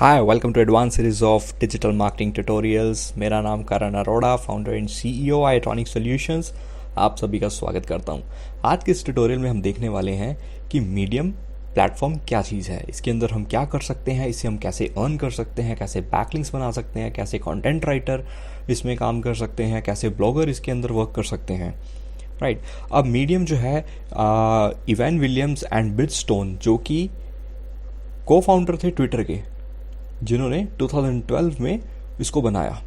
Hi welcome to advance series of digital marketing tutorials. मेरा नाम Karan Arora, founder and CEO Itronic solutions. आप सभी का स्वागत करता हूं। आज के इस ट्यूटोरियल में हम देखने वाले हैं कि मीडियम प्लेटफॉर्म क्या चीज़ है, इसके अंदर हम क्या कर सकते हैं, इससे हम कैसे अर्न कर सकते हैं, कैसे बैकलिंक्स बना सकते हैं, कैसे कंटेंट राइटर इसमें काम कर सकते हैं, कैसे ब्लॉगर इसके अंदर वर्क कर सकते हैं। राइट। अब मीडियम जो है, इवान विलियम्स एंड बिटस्टोन जो कि को फाउंडर थे ट्विटर के, जिन्होंने 2012 में इसको बनाया।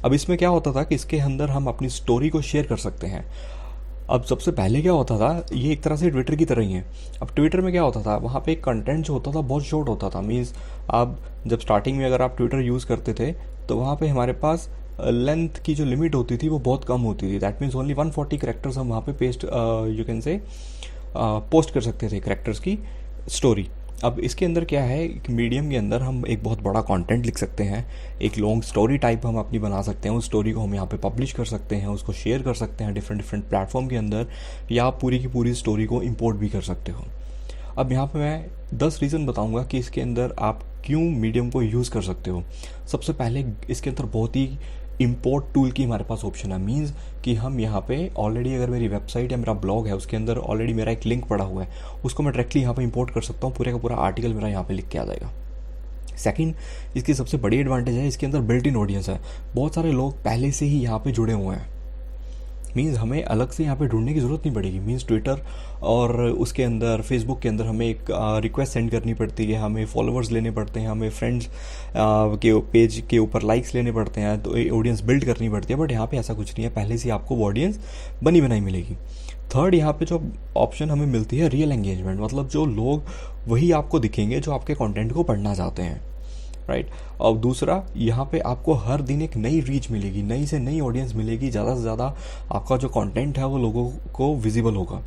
अब इसमें क्या होता था कि इसके अंदर हम अपनी स्टोरी को शेयर कर सकते हैं। अब सबसे पहले क्या होता था, ये एक तरह से ट्विटर की तरह ही है। अब ट्विटर में क्या होता था, वहाँ पे कंटेंट जो होता था बहुत शॉर्ट होता था। मीन्स आप जब स्टार्टिंग में अगर आप ट्विटर यूज़ करते थे तो वहाँ पे हमारे पास लेंथ की जो लिमिट होती थी वो बहुत कम होती थी। दैट मीन्स ओनली 140 करेक्टर्स हम वहाँ पे paste you can say post कर सकते थे करेक्टर्स की स्टोरी। अब इसके अंदर क्या है कि मीडियम के अंदर हम एक बहुत बड़ा कंटेंट लिख सकते हैं, एक लॉन्ग स्टोरी टाइप हम अपनी बना सकते हैं। उस स्टोरी को हम यहाँ पे पब्लिश कर सकते हैं, उसको शेयर कर सकते हैं डिफरेंट प्लेटफॉर्म के अंदर, या आप पूरी की पूरी स्टोरी को इंपोर्ट भी कर सकते हो। अब यहाँ पे मैं 10 रीज़न बताऊँगा कि इसके अंदर आप क्यों मीडियम को यूज़ कर सकते हो। सबसे पहले इसके अंदर बहुत ही इंपोर्ट टूल की हमारे पास ऑप्शन है। मीन्स कि हम यहाँ पे ऑलरेडी अगर मेरी वेबसाइट या मेरा ब्लॉग है उसके अंदर ऑलरेडी मेरा एक लिंक पड़ा हुआ है, उसको मैं डायरेक्टली यहाँ पे इंपोर्ट कर सकता हूँ। पूरे का पूरा आर्टिकल मेरा यहाँ पे लिख के आ जाएगा। सेकंड, इसकी सबसे बड़ी एडवांटेज है इसके अंदर बिल्ट इन ऑडियंस है। बहुत सारे लोग पहले से ही यहाँ पे जुड़े हुए हैं। मीन्स हमें अलग से यहाँ पे ढूंढने की ज़रूरत नहीं पड़ेगी। मीन्स ट्विटर और उसके अंदर फेसबुक के अंदर हमें एक रिक्वेस्ट सेंड करनी पड़ती है, हमें फॉलोअर्स लेने पड़ते हैं, हमें फ्रेंड्स के पेज के ऊपर लाइक्स लेने पड़ते हैं, तो ऑडियंस बिल्ड करनी पड़ती है। बट यहाँ पे ऐसा कुछ नहीं है, पहले से आपको वो ऑडियंस बनी बनाई मिलेगी। थर्ड, यहाँ पे जो ऑप्शन हमें मिलती है रियल एंगेजमेंट, मतलब जो लोग वही आपको दिखेंगे जो आपके कंटेंट को पढ़ना चाहते हैं। राइट। और दूसरा, यहाँ पे आपको हर दिन एक नई रीच मिलेगी, नई से नई ऑडियंस मिलेगी। ज़्यादा से ज़्यादा आपका जो कंटेंट है वो लोगों को विजिबल होगा,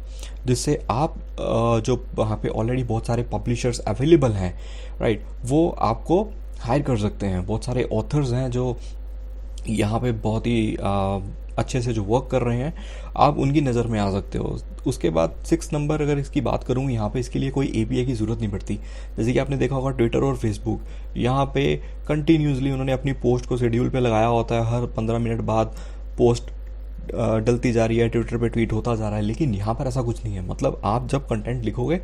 जिससे आप जो वहाँ पे ऑलरेडी बहुत सारे पब्लिशर्स अवेलेबल हैं, राइट, वो आपको हायर कर सकते हैं। बहुत सारे ऑथर्स हैं जो यहाँ पे बहुत ही अच्छे से जो वर्क कर रहे हैं, आप उनकी नज़र में आ सकते हो। उसके बाद 6 नंबर अगर इसकी बात करूँ, यहाँ पे इसके लिए कोई एपीआई की ज़रूरत नहीं पड़ती। जैसे कि आपने देखा होगा ट्विटर और फेसबुक, यहाँ पे कंटिन्यूसली उन्होंने अपनी पोस्ट को शेड्यूल पे लगाया होता है। हर 15 मिनट बाद पोस्ट डलती जा रही है, ट्विटर पे ट्वीट होता जा रहा है। लेकिन यहाँ पर ऐसा कुछ नहीं है। मतलब आप जब कंटेंट लिखोगे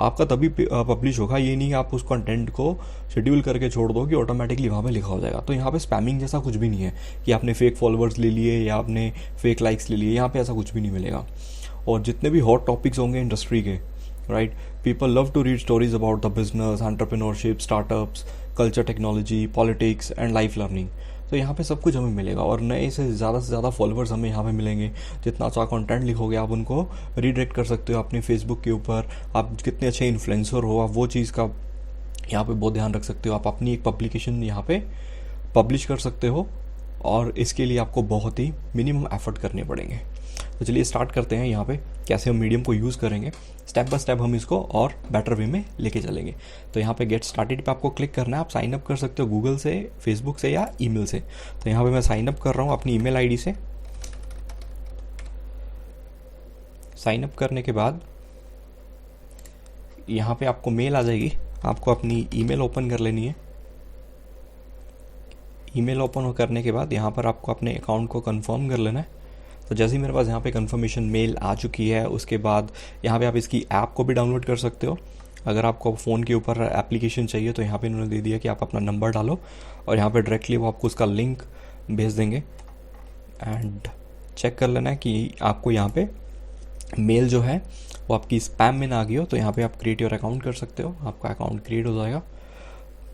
आपका तभी पब्लिश होगा। ये नहीं आप उस कंटेंट को शेड्यूल करके छोड़ दो कि ऑटोमेटिकली वहाँ पे लिखा हो जाएगा। तो यहाँ पे स्पैमिंग जैसा कुछ भी नहीं है कि आपने फेक फॉलोअर्स ले लिए या आपने फेक लाइक्स ले लिए। यहाँ पे ऐसा कुछ भी नहीं मिलेगा। और जितने भी हॉट टॉपिक्स होंगे इंडस्ट्री के, right, people love to read stories about the business, entrepreneurship, startups, culture, technology, politics and life learning. तो यहाँ पे सब कुछ हमें मिलेगा और नए से ज़्यादा फॉलोअर्स हमें यहाँ पे मिलेंगे। जितना अच्छा कंटेंट लिखोगे आप उनको रीडायरेक्ट कर सकते हो अपने फेसबुक के ऊपर। आप कितने अच्छे इन्फ्लुएंसर हो, आप वो चीज़ का यहाँ पे बहुत ध्यान रख सकते हो। आप अपनी एक पब्लिकेशन यहाँ पे पब्लिश कर सकते हो और इसके लिए आपको बहुत ही मिनिमम एफर्ट करने पड़ेंगे। तो चलिए स्टार्ट करते हैं यहाँ पे कैसे हम मीडियम को यूज़ करेंगे। स्टेप बाय स्टेप हम इसको और बेटर वे में लेके चलेंगे। तो यहाँ पे गेट स्टार्टेड पे आपको क्लिक करना है। आप साइन अप कर सकते हो गूगल से, फेसबुक से या ईमेल से। तो यहाँ पे मैं साइन अप कर रहा हूँ अपनी ईमेल आईडी से। साइन अप करने के बाद यहाँ पे आपको मेल आ जाएगी, आपको अपनी ईमेल ओपन कर लेनी है। ईमेल ओपन करने के बाद यहाँ पर आपको अपने अकाउंट को कंफर्म कर लेना है। तो जैसे ही मेरे पास यहाँ पे कंफर्मेशन मेल आ चुकी है, उसके बाद यहाँ पे आप इसकी ऐप को भी डाउनलोड कर सकते हो। अगर आपको फ़ोन के ऊपर एप्लीकेशन चाहिए तो यहाँ पे इन्होंने दे दिया कि आप अपना नंबर डालो और यहाँ पे डायरेक्टली वो आपको उसका लिंक भेज देंगे। एंड चेक कर लेना है कि आपको यहाँ पे मेल जो है वो आपकी स्पैम में ना आ गई हो। तो यहाँ पे आप क्रिएट योर अकाउंट कर सकते हो, आपका अकाउंट क्रिएट हो जाएगा।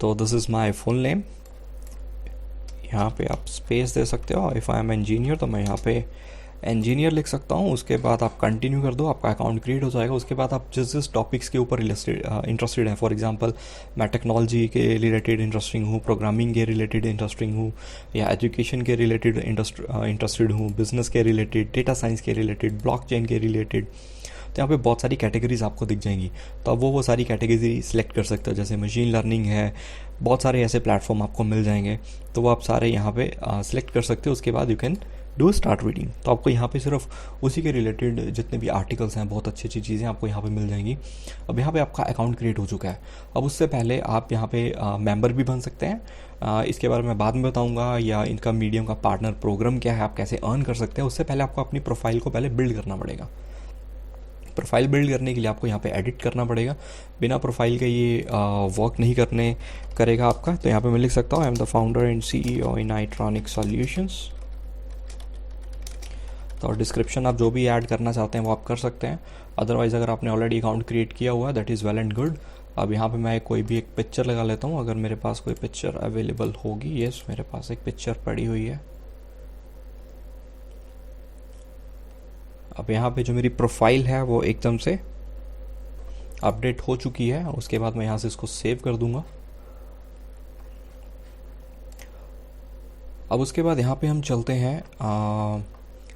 तो this is my full name. यहाँ पे आप स्पेस दे सकते हो। इफ़ आई एम इंजीनियर तो मैं यहाँ पे इंजीनियर लिख सकता हूँ। उसके बाद आप कंटिन्यू कर दो, आपका अकाउंट क्रिएट हो जाएगा। उसके बाद आप जिस टॉपिक्स के ऊपर इंटरेस्टेड हैं, फॉर एग्जांपल मैं टेक्नोलॉजी के रिलेटेड इंटरेस्टिंग हूँ, प्रोग्रामिंग के रिलेटेड इंटरेस्टिंग हूँ, या एजुकेशन के रिलेटेड इंटरेस्टेड हूँ, बिजनेस के रिलेटेड, डेटा साइंस के रिलेटेड, ब्लॉकचेन के रिलेटेड। तो यहाँ पे बहुत सारी कैटेगरीज आपको दिख जाएंगी। तो अब वो सारी कैटेगरी सिलेक्ट कर सकते हो। जैसे मशीन लर्निंग है, बहुत सारे ऐसे प्लेटफॉर्म आपको मिल जाएंगे। तो वो आप सारे यहाँ पे सिलेक्ट कर सकते हो। उसके बाद you can do start reading. तो आपको यहाँ पे सिर्फ उसी के रिलेटेड जितने भी आर्टिकल्स हैं, बहुत अच्छी अच्छी चीज़ें आपको यहाँ पे मिल जाएंगी। अब यहाँ पे आपका अकाउंट क्रिएट हो चुका है। अब उससे पहले आप यहाँ पे मेंबर भी बन सकते हैं। इसके बारे में बाद में बताऊँगा, या इनका मीडियम का पार्टनर प्रोग्राम क्या है, आप कैसे अर्न कर सकते हैं। उससे पहले आपको अपनी प्रोफाइल को पहले बिल्ड करना पड़ेगा। प्रोफाइल बिल्ड करने के लिए आपको यहाँ पे एडिट करना पड़ेगा। बिना प्रोफाइल के ये वर्क नहीं करेगा आपका। तो यहाँ पे मैं लिख सकता हूँ, I am the founder and CEO in Itronic solutions. तो डिस्क्रिप्शन आप जो भी ऐड करना चाहते हैं वो आप कर सकते हैं। अदरवाइज़ अगर आपने ऑलरेडी अकाउंट क्रिएट किया हुआ है, that is well and good. अब यहाँ पे मैं कोई भी एक पिक्चर लगा लेता हूँ, अगर मेरे पास कोई पिक्चर अवेलेबल होगी। यस, मेरे पास एक पिक्चर पड़ी हुई है। अब यहाँ पे जो मेरी प्रोफाइल है वो एकदम से अपडेट हो चुकी है। उसके बाद मैं यहाँ से इसको सेव कर दूंगा। अब उसके बाद यहाँ पे हम चलते हैं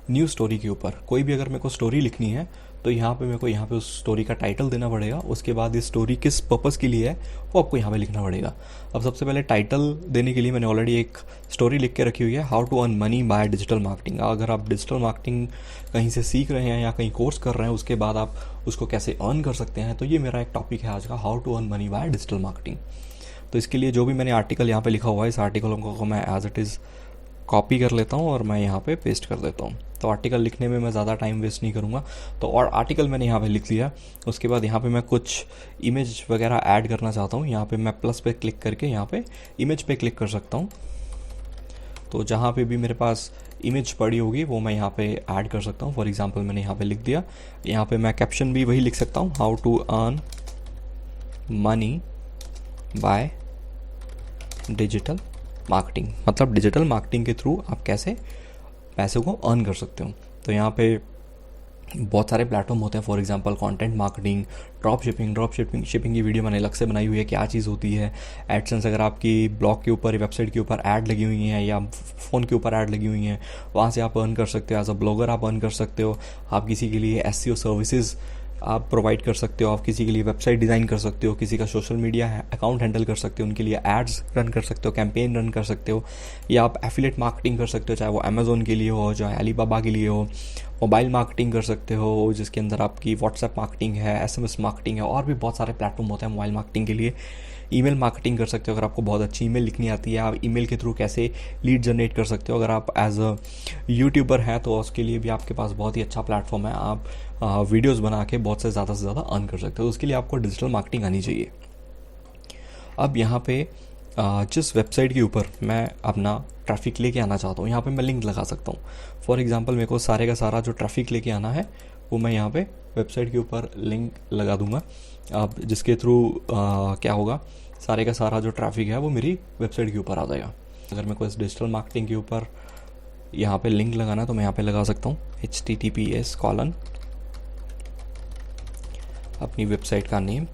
न्यू स्टोरी के ऊपर। कोई भी अगर मेरे को स्टोरी लिखनी है तो यहाँ पे मेरे को यहाँ पे उस स्टोरी का टाइटल देना पड़ेगा। उसके बाद ये स्टोरी किस पर्पज़ के लिए है वो आपको यहाँ पे लिखना पड़ेगा। अब सबसे पहले टाइटल देने के लिए मैंने ऑलरेडी एक स्टोरी लिख के रखी हुई है, how to earn money by digital marketing. अगर आप डिजिटल मार्केटिंग कहीं से सीख रहे हैं या कहीं कोर्स कर रहे हैं, उसके बाद आप उसको कैसे अर्न कर सकते हैं, तो ये मेरा एक टॉपिक है आज का, how to earn money by digital marketing. तो इसके लिए जो भी मैंने आर्टिकल यहाँ पे लिखा हुआ है, इस आर्टिकल को मैं एज इट इज़ कॉपी कर लेता हूँ और मैं यहाँ पे पेस्ट कर देता हूँ। तो आर्टिकल लिखने में मैं ज़्यादा टाइम वेस्ट नहीं करूँगा। तो और आर्टिकल मैंने यहाँ पे लिख लिया। उसके बाद यहाँ पे मैं कुछ इमेज वगैरह ऐड करना चाहता हूँ। यहाँ पे मैं प्लस पे क्लिक करके यहाँ पे इमेज पे क्लिक कर सकता हूँ। तो जहाँ पे भी मेरे पास इमेज पड़ी होगी वो मैं यहाँ पे ऐड कर सकता हूँ। फॉर एग्जांपल मैंने यहाँ पे लिख दिया। यहाँ पे मैं कैप्शन भी वही लिख सकता हूँ, how to earn money by digital marketing. मतलब डिजिटल मार्केटिंग के थ्रू आप कैसे पैसे को अर्न कर सकते हो। तो यहाँ पे बहुत सारे प्लेटफॉर्म होते हैं। For example content marketing, drop shipping की वीडियो मैंने अलग से बनाई हुई है, क्या चीज़ होती है। एडसेंस, अगर आपकी ब्लॉग के ऊपर, वेबसाइट के ऊपर ऐड लगी हुई हैं या फ़ोन के ऊपर ऐड लगी हुई हैं, वहाँ से आप अर्न कर सकते हो। एज अ ब्लॉगर आप अर्न कर सकते हो। आप किसी के लिए SEO सर्विसेज आप प्रोवाइड कर सकते हो। आप किसी के लिए वेबसाइट डिज़ाइन कर सकते हो, किसी का सोशल मीडिया अकाउंट हैंडल कर सकते हो, उनके लिए एड्स रन कर सकते हो, कैंपेन रन कर सकते हो, या आप एफिलिएट मार्केटिंग कर सकते हो, चाहे वो अमेजोन के लिए हो, चाहे अलीबाबा के लिए हो। मोबाइल मार्केटिंग कर सकते हो, जिसके अंदर आपकी व्हाट्सएप मार्केटिंग है, SMS मार्केटिंग है, और भी बहुत सारे प्लेटफॉर्म होते हैं मोबाइल मार्केटिंग के लिए। ईमेल मार्केटिंग कर सकते हो, अगर आपको बहुत अच्छी ईमेल लिखनी आती है, आप ईमेल के थ्रू कैसे लीड जनरेट कर सकते हो। अगर आप एज अ यूट्यूबर हैं तो उसके लिए भी आपके पास बहुत ही अच्छा प्लेटफॉर्म है। आप वीडियोस बना के बहुत से ज़्यादा अर्न कर सकते हो। उसके लिए आपको डिजिटल मार्केटिंग आनी चाहिए। अब यहाँ पे जिस वेबसाइट के ऊपर मैं अपना ट्रैफिक लेके आना चाहता हूँ, यहाँ पे मैं लिंक लगा सकता हूँ। फॉर एग्जांपल मेरे को सारे का सारा जो ट्रैफिक लेके आना है वो मैं यहाँ पे वेबसाइट के ऊपर लिंक लगा दूंगा। अब जिसके थ्रू क्या होगा, सारे का सारा जो ट्रैफिक है वो मेरी वेबसाइट के ऊपर आ जाएगा। अगर मेरे को इस डिजिटल मार्केटिंग के ऊपर यहाँ पे लिंक लगाना है तो मैं यहाँ पे लगा सकता हूँ https:// अपनी वेबसाइट का नेम।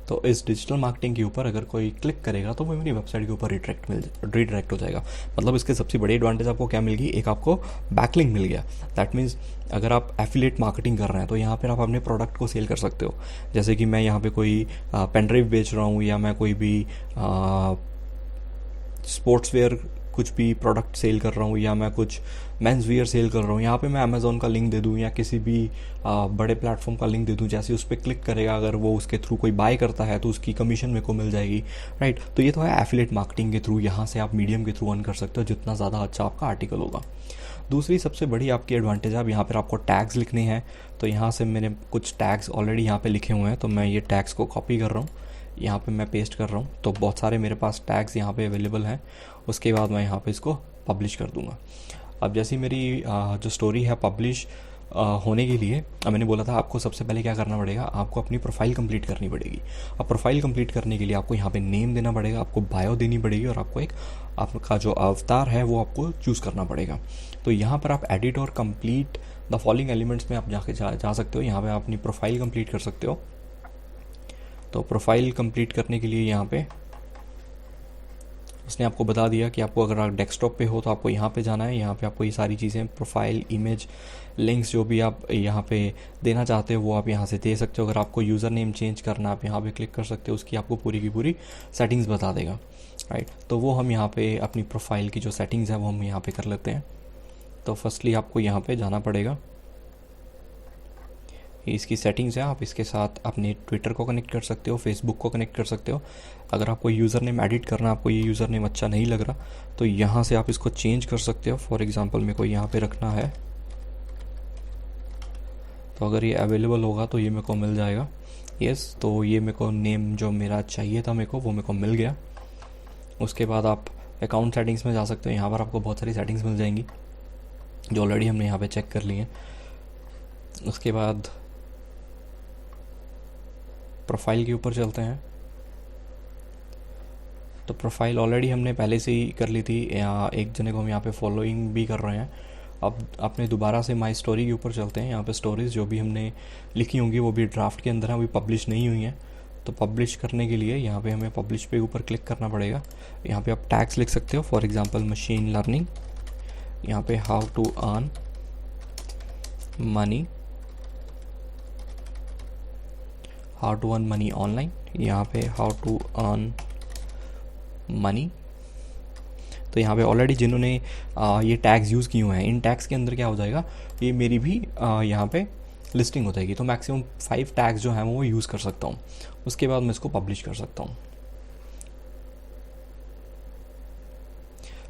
तो इस डिजिटल मार्केटिंग के ऊपर अगर कोई क्लिक करेगा तो वो मेरी वेबसाइट के ऊपर रिडायरेक्ट हो जाएगा। मतलब इसके सबसे बड़ी एडवांटेज आपको क्या मिल गई, एक आपको बैकलिंक मिल गया। दैट मीन्स अगर आप एफिलिएट मार्केटिंग कर रहे हैं तो यहाँ पर आप अपने प्रोडक्ट को सेल कर सकते हो। जैसे कि मैं यहाँ पे कोई पेन ड्राइव बेच रहा हूँ, या मैं कोई भी स्पोर्ट्स वेयर कुछ भी प्रोडक्ट सेल कर रहा हूँ, या मैं कुछ मेंस वियर सेल कर रहा हूँ, यहाँ पे मैं अमेज़ॉन का लिंक दे दूँ या किसी भी बड़े प्लेटफॉर्म का लिंक दे दूँ। जैसे उस पर क्लिक करेगा, अगर वो उसके थ्रू कोई बाय करता है तो उसकी कमीशन मेरे को मिल जाएगी, राइट। तो ये तो है एफिलिएट मार्केटिंग के थ्रू। यहाँ से आप मीडियम के थ्रू अर्न कर सकते हो, जितना ज़्यादा अच्छा आपका आर्टिकल होगा। दूसरी सबसे बड़ी आपकी एडवांटेज है, अब यहाँ पर आपको टैग्स लिखने हैं। तो यहाँ से मैंने कुछ टैग्स ऑलरेडी यहाँ पे लिखे हुए हैं, तो मैं ये टैग्स को कॉपी कर रहा हूँ, यहाँ पे मैं पेस्ट कर रहा हूँ। तो बहुत सारे मेरे पास टैग्स यहाँ पे अवेलेबल हैं। उसके बाद मैं यहाँ पे इसको पब्लिश कर दूँगा। अब जैसी मेरी जो स्टोरी है पब्लिश होने के लिए, मैंने बोला था आपको सबसे पहले क्या करना पड़ेगा, आपको अपनी प्रोफाइल कंप्लीट करनी पड़ेगी। अब प्रोफाइल कंप्लीट करने के लिए आपको यहाँ पे नेम देना पड़ेगा, आपको बायो देनी पड़ेगी, और आपको एक आपका जो अवतार है वो आपको चूज़ करना पड़ेगा। तो यहाँ पर आप एडिट और कंप्लीट द फॉलोइंग एलिमेंट्स में आप जाके जा सकते हो। यहाँ पर आप अपनी प्रोफाइल कंप्लीट कर सकते हो। तो प्रोफाइल कंप्लीट करने के लिए यहाँ पे उसने आपको बता दिया कि आपको, अगर आप डेस्कटॉप पे हो तो आपको यहाँ पे जाना है। यहाँ पे आपको ये सारी चीज़ें, प्रोफाइल, इमेज, लिंक्स जो भी आप यहाँ पे देना चाहते हो वो आप यहाँ से दे सकते हो। अगर आपको यूज़र नेम चेंज करना है आप यहाँ पे क्लिक कर सकते हो, उसकी आपको पूरी की पूरी सेटिंग्स बता देगा, राइट। तो वो हम यहाँ पे अपनी प्रोफाइल की जो सेटिंग्स है वो हम यहाँ पे कर लेते हैं। तो फर्स्टली आपको यहाँ पे जाना पड़ेगा, ये इसकी सेटिंग्स है, आप इसके साथ अपने ट्विटर को कनेक्ट कर सकते हो, फेसबुक को कनेक्ट कर सकते हो। अगर आपको यूज़र नेम एडिट करना, आपको ये यूज़र नेम अच्छा नहीं लग रहा, तो यहाँ से आप इसको चेंज कर सकते हो। फॉर एग्ज़ाम्पल मेरे को यहाँ पे रखना है, तो अगर ये अवेलेबल होगा तो ये मेरे को मिल जाएगा। यस, तो ये मेरे को नेम जो मेरा चाहिए था मेरे को, वो मेरे को मिल गया। उसके बाद आप अकाउंट सेटिंग्स में जा सकते हो, यहाँ पर आपको बहुत सारी सेटिंग्स मिल जाएंगी जो ऑलरेडी हमने यहाँ पे चेक कर ली हैं। उसके बाद प्रोफाइल के ऊपर चलते हैं। तो प्रोफाइल ऑलरेडी हमने पहले से ही कर ली थी, यहाँ एक जने को हम यहाँ पे फॉलोइंग भी कर रहे हैं। अब अपने दोबारा से माई स्टोरी के ऊपर चलते हैं। यहाँ पे स्टोरीज़ जो भी हमने लिखी होंगी वो भी ड्राफ्ट के अंदर हैं, अभी पब्लिश नहीं हुई हैं। तो पब्लिश करने के लिए यहाँ पे हमें पब्लिश पे ऊपर क्लिक करना पड़ेगा। यहाँ पे आप टैग्स लिख सकते हो, फॉर एग्जांपल मशीन लर्निंग, यहाँ पे how to earn money, how to earn money online, यहाँ पे हाउ टू अर्न मनी। तो यहाँ पे ऑलरेडी जिन्होंने ये टैग्स यूज़ किए हुए हैं, इन टैग्स के अंदर क्या हो जाएगा, ये मेरी भी यहाँ पे लिस्टिंग हो जाएगी। तो मैक्सिमम 5 टैग्स जो हैं वो यूज़ कर सकता हूँ। उसके बाद मैं इसको पब्लिश कर सकता हूँ।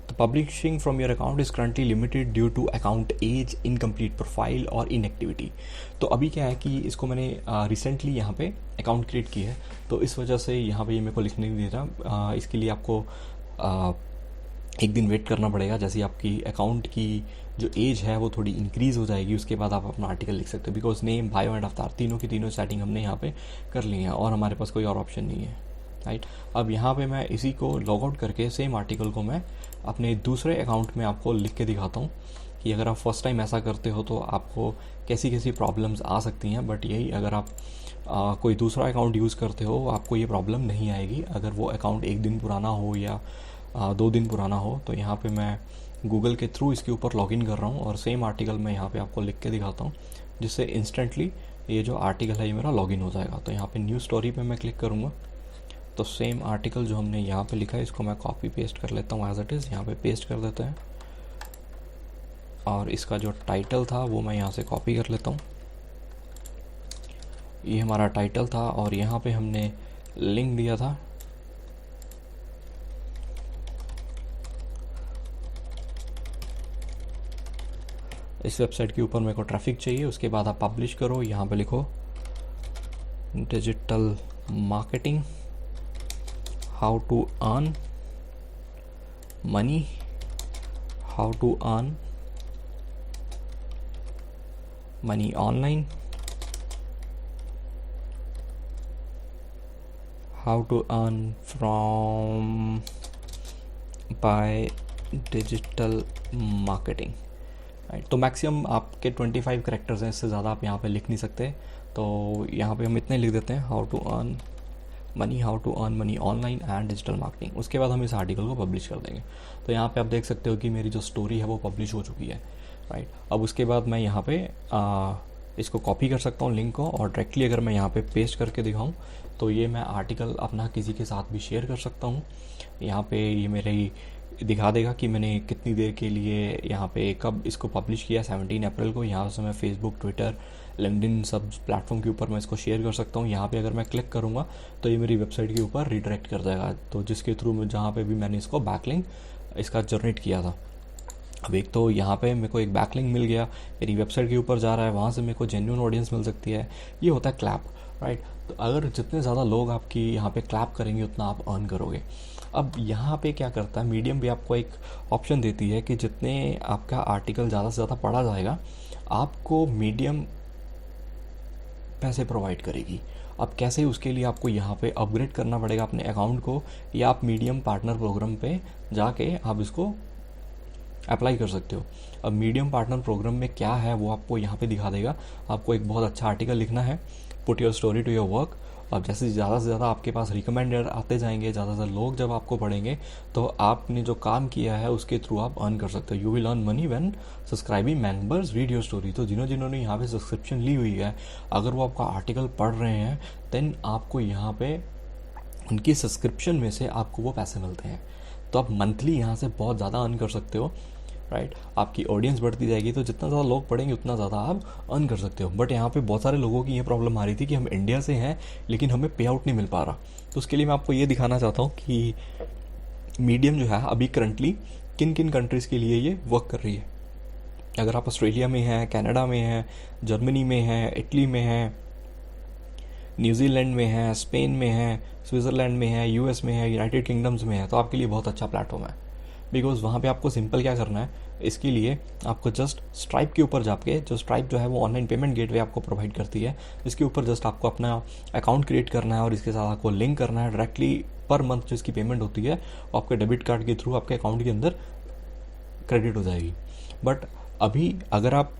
तो publishing from your account is currently limited due to account age, incomplete profile और इनएक्टिविटी। तो अभी क्या है कि इसको मैंने रिसेंटली यहाँ पे अकाउंट क्रिएट की है, तो इस वजह से यहाँ पे ये मेरे को लिखने नहीं दे रहा। इसके लिए आपको एक दिन वेट करना पड़ेगा। जैसे आपकी अकाउंट की जो एज है वो थोड़ी इंक्रीज़ हो जाएगी, उसके बाद आप अपना आर्टिकल लिख सकते हो। बिकॉज नेम, बायो एंड अवतार तीनों की तीनों सेटिंग हमने यहाँ पे कर ली है और हमारे पास कोई और ऑप्शन नहीं है, राइट। अब यहाँ पे मैं इसी को लॉग आउट करके सेम आर्टिकल को मैं अपने दूसरे अकाउंट में आपको लिख के दिखाता हूँ कि अगर आप फर्स्ट टाइम ऐसा करते हो तो आपको कैसी कैसी प्रॉब्लम्स आ सकती हैं। बट यही अगर आप कोई दूसरा अकाउंट यूज़ करते हो आपको ये प्रॉब्लम नहीं आएगी, अगर वो अकाउंट 1 दिन पुराना हो या 2 दिन पुराना हो। तो यहाँ पे मैं गूगल के थ्रू इसके ऊपर लॉगिन कर रहा हूँ और सेम आर्टिकल मैं यहाँ पे आपको लिख के दिखाता हूँ, जिससे इंस्टेंटली ये जो आर्टिकल है ये मेरा लॉगिन हो जाएगा। तो यहाँ पे न्यू स्टोरी पे मैं क्लिक करूँगा, तो सेम आर्टिकल जो हमने यहाँ पे लिखा है इसको मैं कॉपी पेस्ट कर लेता हूँ, एज इट इज़ यहाँ पे पेस्ट कर देते हैं। और इसका जो टाइटल था वो मैं यहाँ से कॉपी कर लेता हूँ, ये हमारा टाइटल था और यहाँ पे हमने लिंक दिया था। इस वेबसाइट के ऊपर मेरे को ट्रैफिक चाहिए। उसके बाद आप पब्लिश करो, यहाँ पे लिखो digital marketing, how to earn money, how to earn money online, how to earn from by digital marketing, right. तो मैक्सिमम आपके 25 कैरेक्टर्स हैं, इससे ज़्यादा आप यहाँ पे लिख नहीं सकते। तो यहाँ पे हम इतने लिख देते हैं, how to earn money, how to earn money online and digital marketing. उसके बाद हम इस आर्टिकल को पब्लिश कर देंगे। तो यहाँ पे आप देख सकते हो कि मेरी जो स्टोरी है वो पब्लिश हो चुकी है, राइट। अब उसके बाद मैं यहाँ पे इसको कॉपी कर सकता हूँ लिंक को, और डायरेक्टली अगर मैं यहाँ पे पेस्ट करके दिखाऊँ तो ये मैं आर्टिकल अपना किसी के साथ भी शेयर कर सकता हूँ। यहाँ पे ये मेरे दिखा देगा कि मैंने कितनी देर के लिए यहाँ पे कब इसको पब्लिश किया, 17 अप्रैल को। यहाँ से मैं फेसबुक, ट्विटर, लिंक्डइन सब प्लेटफॉर्म के ऊपर मैं इसको शेयर कर सकता हूँ। यहाँ पे अगर मैं क्लिक करूँगा तो ये मेरी वेबसाइट के ऊपर रिडायरेक्ट कर जाएगा, तो जिसके थ्रू जहाँ पे भी मैंने इसको बैकलिंक इसका जनरेट किया था। अब एक तो यहाँ पे मेरे को एक बैकलिंक मिल गया, मेरी वेबसाइट के ऊपर जा रहा है, वहाँ से मेरे को जेन्युइन ऑडियंस मिल सकती है। ये होता है क्लैप, राइट। तो अगर जितने ज़्यादा लोग आपकी यहाँ पे क्लैप करेंगे उतना आप अर्न करोगे। अब यहाँ पे क्या करता है, मीडियम भी आपको एक ऑप्शन देती है कि जितने आपका आर्टिकल ज़्यादा से ज़्यादा पढ़ा जाएगा आपको मीडियम पैसे प्रोवाइड करेगी। अब कैसे, उसके लिए आपको यहाँ पे अपग्रेड करना पड़ेगा अपने अकाउंट को, या आप मीडियम पार्टनर प्रोग्राम पे जाके आप इसको अप्लाई कर सकते हो। अब मीडियम पार्टनर प्रोग्राम में क्या है वो आपको यहाँ पे दिखा देगा। आपको एक बहुत अच्छा आर्टिकल लिखना है, put your story to your work. अब जैसे ज़्यादा से ज़्यादा आपके पास रिकमेंडेड आते जाएंगे, ज़्यादा से ज़्यादा लोग जब आपको पढ़ेंगे तो आपने जो काम किया है उसके थ्रू आप अर्न कर सकते हो। You will earn money when subscribing members read your story. तो जिन्होंने यहाँ पे सब्सक्रिप्शन ली हुई है, अगर वो आपका आर्टिकल पढ़ रहे हैं देन आपको यहाँ पे उनकी सब्सक्रिप्शन में से आपको वो पैसे मिलते हैं। तो आप मंथली यहाँ से बहुत ज़्यादा अर्न कर सकते हो। राइट। आपकी ऑडियंस बढ़ती जाएगी तो जितना ज़्यादा लोग पढ़ेंगे उतना ज़्यादा आप अर्न कर सकते हो। बट यहाँ पे बहुत सारे लोगों की ये प्रॉब्लम आ रही थी कि हम इंडिया से हैं लेकिन हमें पे आउट नहीं मिल पा रहा। तो उसके लिए मैं आपको ये दिखाना चाहता हूँ कि मीडियम जो है अभी करंटली किन किन कंट्रीज़ के लिए ये वर्क कर रही है। अगर आप ऑस्ट्रेलिया में हैं, कनाडा में हैं, जर्मनी में हैं, इटली में हैं, न्यूजीलैंड में है, स्पेन में है, स्विट्ज़रलैंड में है, यूएस में है, यूनाइटेड किंगडम्स में है, तो आपके लिए बहुत अच्छा प्लेटफॉर्म है। बिकॉज वहाँ पे आपको सिंपल क्या करना है, इसके लिए आपको जस्ट स्ट्राइप के ऊपर जाके, जो स्ट्राइप जो है वो ऑनलाइन पेमेंट गेटवे आपको प्रोवाइड करती है, इसके ऊपर जस्ट आपको अपना अकाउंट क्रिएट करना है और इसके साथ आपको लिंक करना है डायरेक्टली। पर मंथ जो इसकी पेमेंट होती है वो आपके डेबिट कार्ड के थ्रू आपके अकाउंट के अंदर क्रेडिट हो जाएगी। बट अभी अगर आप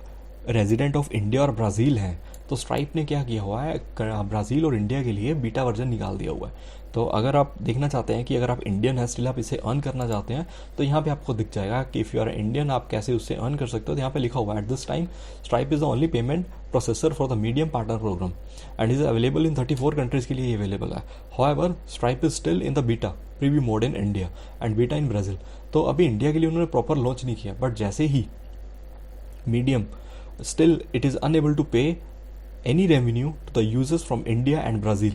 रेजिडेंट ऑफ इंडिया और ब्राज़ील हैं तो स्ट्राइप ने क्या किया हुआ है, ब्राज़ील और इंडिया के लिए बीटा वर्जन निकाल दिया हुआ है। तो अगर आप देखना चाहते हैं कि अगर आप इंडियन है स्टिल आप इसे अर्न करना चाहते हैं तो यहाँ पे आपको दिख जाएगा कि इफ़ यू आर इंडियन आप कैसे उससे अर्न कर सकते हो। तो यहाँ पे लिखा हुआ है at this time Stripe is the only payment processor for the Medium partner program and is available in 34 countries के लिए अवेलेबल है। However Stripe is still in the beta preview mode in India and beta in Brazil. तो अभी India के लिए उन्होंने proper launch नहीं किया, बट जैसे ही medium still it is unable to pay any revenue to the users from India and Brazil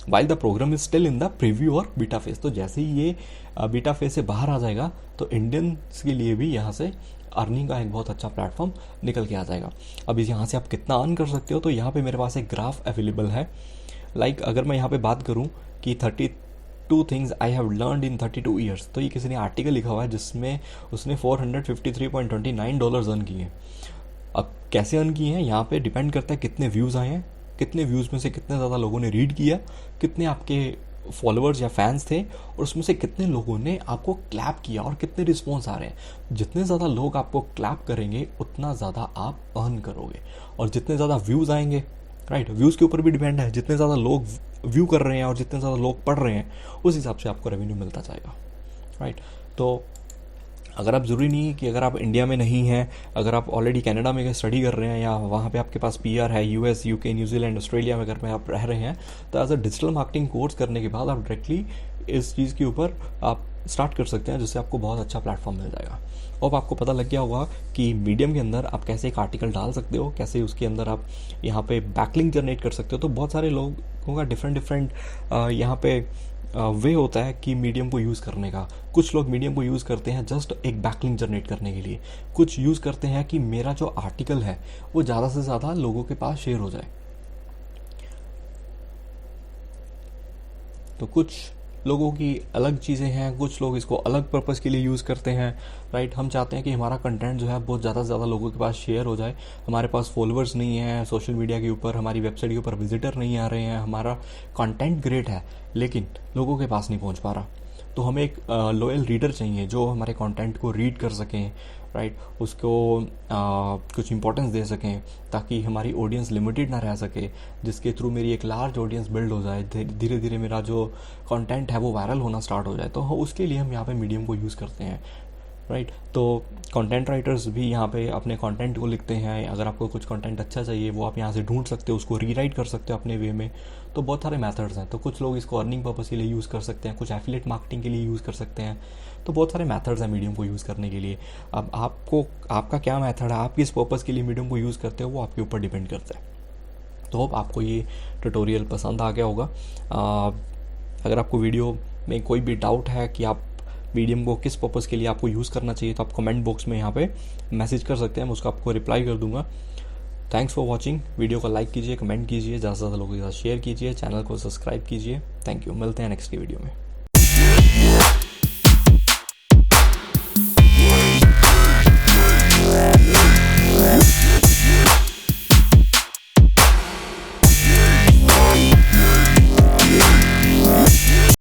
while the program is still in the preview और बीटा फेज। तो जैसे ही ये बीटा फेज से बाहर आ जाएगा तो इंडियंस के लिए भी यहाँ से अर्निंग का एक बहुत अच्छा प्लेटफॉर्म निकल के आ जाएगा। अब इस यहाँ से आप कितना अर्न कर सकते हो, तो यहाँ पे मेरे पास एक ग्राफ अवेलेबल है। लाइक अगर मैं यहाँ पे बात करूँ कि 32 things I have learned in 32 years, तो ये किसी ने आर्टिकल लिखा हुआ है जिसमें उसने $453.29 अर्न किए। अब कैसे अर्न किए हैं यहाँ पे डिपेंड करता है कितने व्यूज़ आए हैं, कितने व्यूज़ में से कितने ज़्यादा लोगों ने रीड किया, कितने आपके फॉलोअर्स या फैंस थे और उसमें से कितने लोगों ने आपको क्लैप किया और कितने रिस्पॉन्स आ रहे हैं। जितने ज़्यादा लोग आपको क्लैप करेंगे उतना ज़्यादा आप अर्न करोगे और जितने ज़्यादा व्यूज़ आएंगे, राइट, व्यूज़ के ऊपर भी डिपेंड है, जितने ज़्यादा लोग व्यू कर रहे हैं और जितने ज़्यादा लोग पढ़ रहे हैं उस हिसाब से आपको रेवेन्यू मिलता जाएगा, राइट। तो अगर आप ज़रूरी नहीं कि अगर आप इंडिया में नहीं हैं, अगर आप ऑलरेडी कनाडा में स्टडी कर रहे हैं या वहाँ पे आपके पास पीआर है, यूएस, यूके, न्यूजीलैंड, ऑस्ट्रेलिया में अगर आप रह रहे हैं, तो as a digital marketing course करने के बाद आप डायरेक्टली इस चीज़ के ऊपर आप स्टार्ट कर सकते हैं, जिससे आपको बहुत अच्छा प्लेटफॉर्म मिल जाएगा। और आपको पता लग गया होगा कि मीडियम के अंदर आप कैसे एक आर्टिकल डाल सकते हो, कैसे उसके अंदर आप यहाँ पे बैकलिंक जनरेट कर सकते हो। तो बहुत सारे लोगों का डिफरेंट यहाँ पे वे होता है कि मीडियम को यूज़ करने का। कुछ लोग मीडियम को यूज़ करते हैं जस्ट एक बैकलिंक जनरेट करने के लिए, कुछ यूज़ करते हैं कि मेरा जो आर्टिकल है वो ज़्यादा से ज़्यादा लोगों के पास शेयर हो जाए। तो कुछ लोगों की अलग चीज़ें हैं, कुछ लोग इसको अलग पर्पज़ के लिए यूज़ करते हैं, राइट। हम चाहते हैं कि हमारा कंटेंट जो है बहुत ज़्यादा से ज़्यादा लोगों के पास शेयर हो जाए। हमारे पास फॉलोअर्स नहीं है सोशल मीडिया के ऊपर, हमारी वेबसाइट के ऊपर विजिटर नहीं आ रहे हैं, हमारा कंटेंट ग्रेट है लेकिन लोगों के पास नहीं पहुंच पा रहा। तो हमें एक लॉयल रीडर चाहिए जो हमारे कंटेंट को रीड कर सकें, राइट, उसको कुछ इंपॉर्टेंस दे सकें ताकि हमारी ऑडियंस लिमिटेड ना रह सके, जिसके थ्रू मेरी एक लार्ज ऑडियंस बिल्ड हो जाए, धीरे धीरे मेरा जो कंटेंट है वो वायरल होना स्टार्ट हो जाए। तो उसके लिए हम यहाँ पे मीडियम को यूज़ करते हैं, राइट। तो कंटेंट राइटर्स भी यहाँ पे अपने कंटेंट को लिखते हैं। अगर आपको कुछ कंटेंट अच्छा चाहिए वो आप यहाँ से ढूंढ सकते हो, उसको रीराइट कर सकते हो अपने वे में। तो बहुत सारे मेथड्स हैं। तो कुछ लोग इसको अर्निंग पर्पज़ के लिए यूज़ कर सकते हैं, कुछ एफिलिएट मार्केटिंग के लिए यूज़ कर सकते हैं। तो बहुत सारे मेथड्स हैं मीडियम को यूज़ करने के लिए। अब आपका क्या मेथड है, आप किस पर्पज़ के लिए मीडियम को यूज़ करते हो, वो आपके ऊपर डिपेंड करता है। तो होप आपको ये ट्यूटोरियल पसंद आ गया होगा। अगर आपको वीडियो में कोई भी डाउट है कि आप मीडियम को किस पर्पज़ के लिए आपको यूज़ करना चाहिए, तो आप कमेंट बॉक्स में यहाँ पे मैसेज कर सकते हैं, मैं उसका आपको रिप्लाई कर दूंगा। Thanks for watching. वीडियो को लाइक कीजिए, कमेंट कीजिए, ज़्यादा से ज़्यादा लोगों के साथ शेयर कीजिए, चैनल को सब्सक्राइब कीजिए। Thank you. मिलते हैं नेक्स्ट की वीडियो में।